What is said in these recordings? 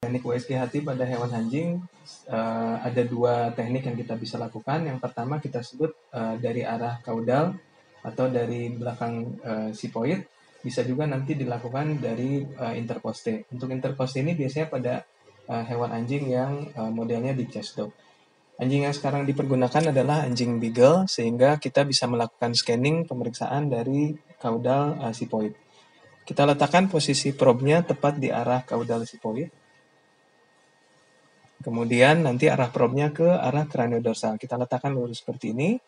Teknik USG hati pada hewan anjing, ada dua teknik yang kita bisa lakukan. Yang pertama kita sebut dari arah kaudal atau dari belakang sipoid, bisa juga nanti dilakukan dari interposte. Untuk interposte ini biasanya pada hewan anjing yang modelnya deep chest dog. Anjing yang sekarang dipergunakan adalah anjing beagle, sehingga kita bisa melakukan scanning pemeriksaan dari kaudal sipoid. Kita letakkan posisi probe-nya tepat di arah kaudal sipoid. Kemudian nanti arah probe-nya ke arah craniodorsal. Kita letakkan lurus seperti ini.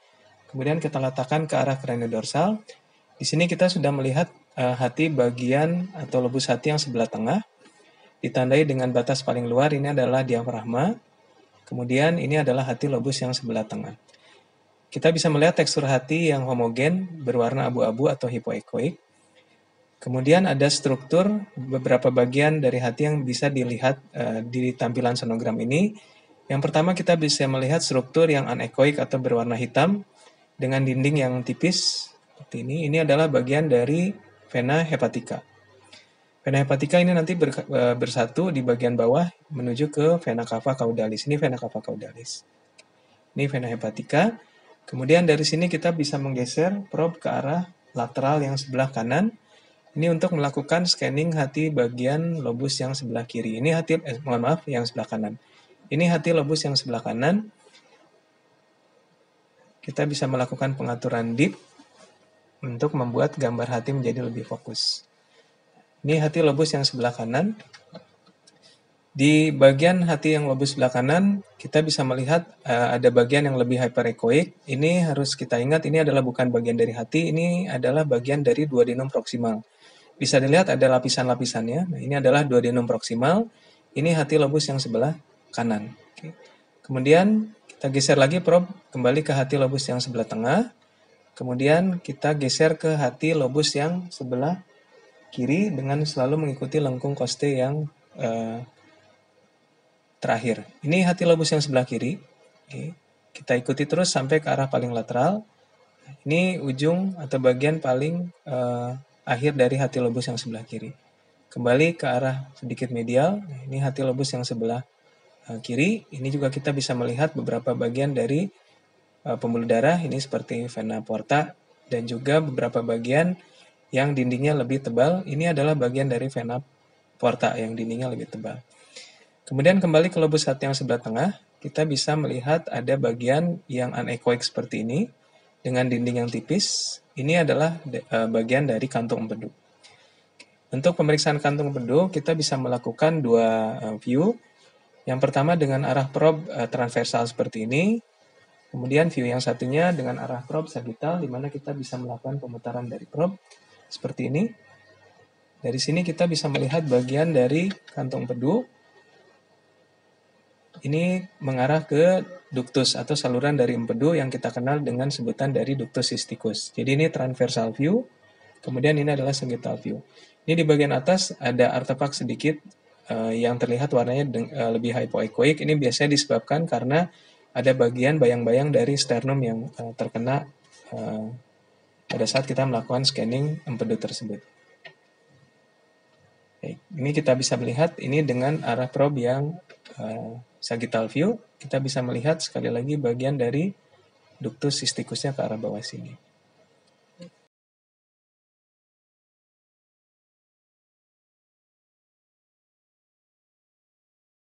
Kemudian kita letakkan ke arah craniodorsal. Di sini kita sudah melihat hati bagian atau lobus hati yang sebelah tengah. Ditandai dengan batas paling luar, ini adalah diafragma. Kemudian ini adalah hati lobus yang sebelah tengah. Kita bisa melihat tekstur hati yang homogen, berwarna abu-abu atau hipoekoik. Kemudian ada struktur beberapa bagian dari hati yang bisa dilihat di tampilan sonogram ini. Yang pertama kita bisa melihat struktur yang anekoik atau berwarna hitam dengan dinding yang tipis seperti ini. Ini adalah bagian dari vena hepatica. Vena hepatica ini nanti bersatu di bagian bawah menuju ke vena cava caudalis. Ini vena cava caudalis. Ini vena hepatica. Kemudian dari sini kita bisa menggeser probe ke arah lateral yang sebelah kanan. Ini untuk melakukan scanning hati bagian lobus yang sebelah kiri. Ini hati, yang sebelah kanan. Ini hati lobus yang sebelah kanan. Kita bisa melakukan pengaturan deep untuk membuat gambar hati menjadi lebih fokus. Ini hati lobus yang sebelah kanan. Di bagian hati yang lobus sebelah kanan, kita bisa melihat ada bagian yang lebih hyperechoic. Ini harus kita ingat, ini adalah bukan bagian dari hati, ini adalah bagian dari duodenum proximal. Bisa dilihat ada lapisan-lapisannya. Nah, ini adalah duodenum proximal. Ini hati lobus yang sebelah kanan. Oke. Kemudian kita geser lagi probe kembali ke hati lobus yang sebelah tengah. Kemudian kita geser ke hati lobus yang sebelah kiri dengan selalu mengikuti lengkung koste yang terakhir. Ini hati lobus yang sebelah kiri. Oke. Kita ikuti terus sampai ke arah paling lateral. Ini ujung atau bagian paling akhir dari hati lobus yang sebelah kiri. Kembali ke arah sedikit medial, ini hati lobus yang sebelah kiri. Ini juga kita bisa melihat beberapa bagian dari pembuluh darah, ini seperti vena porta, dan juga beberapa bagian yang dindingnya lebih tebal. Ini adalah bagian dari vena porta yang dindingnya lebih tebal. Kemudian kembali ke lobus hati yang sebelah tengah, kita bisa melihat ada bagian yang anechoic seperti ini, dengan dinding yang tipis. Ini adalah bagian dari kantung empedu. Untuk pemeriksaan kantung empedu, kita bisa melakukan dua view. Yang pertama dengan arah probe transversal seperti ini. Kemudian view yang satunya dengan arah probe sagittal, di mana kita bisa melakukan pemutaran dari probe seperti ini. Dari sini kita bisa melihat bagian dari kantung empedu. Ini mengarah ke ductus atau saluran dari empedu yang kita kenal dengan sebutan dari ductus cysticus. Jadi ini transversal view, kemudian ini adalah sagittal view. Ini di bagian atas ada artefak sedikit yang terlihat warnanya lebih hypoechoic. Ini biasanya disebabkan karena ada bagian bayang-bayang dari sternum yang terkena pada saat kita melakukan scanning empedu tersebut. Ini kita bisa melihat ini dengan arah probe yang sagittal view. Kita bisa melihat sekali lagi bagian dari ductus cysticusnya ke arah bawah sini.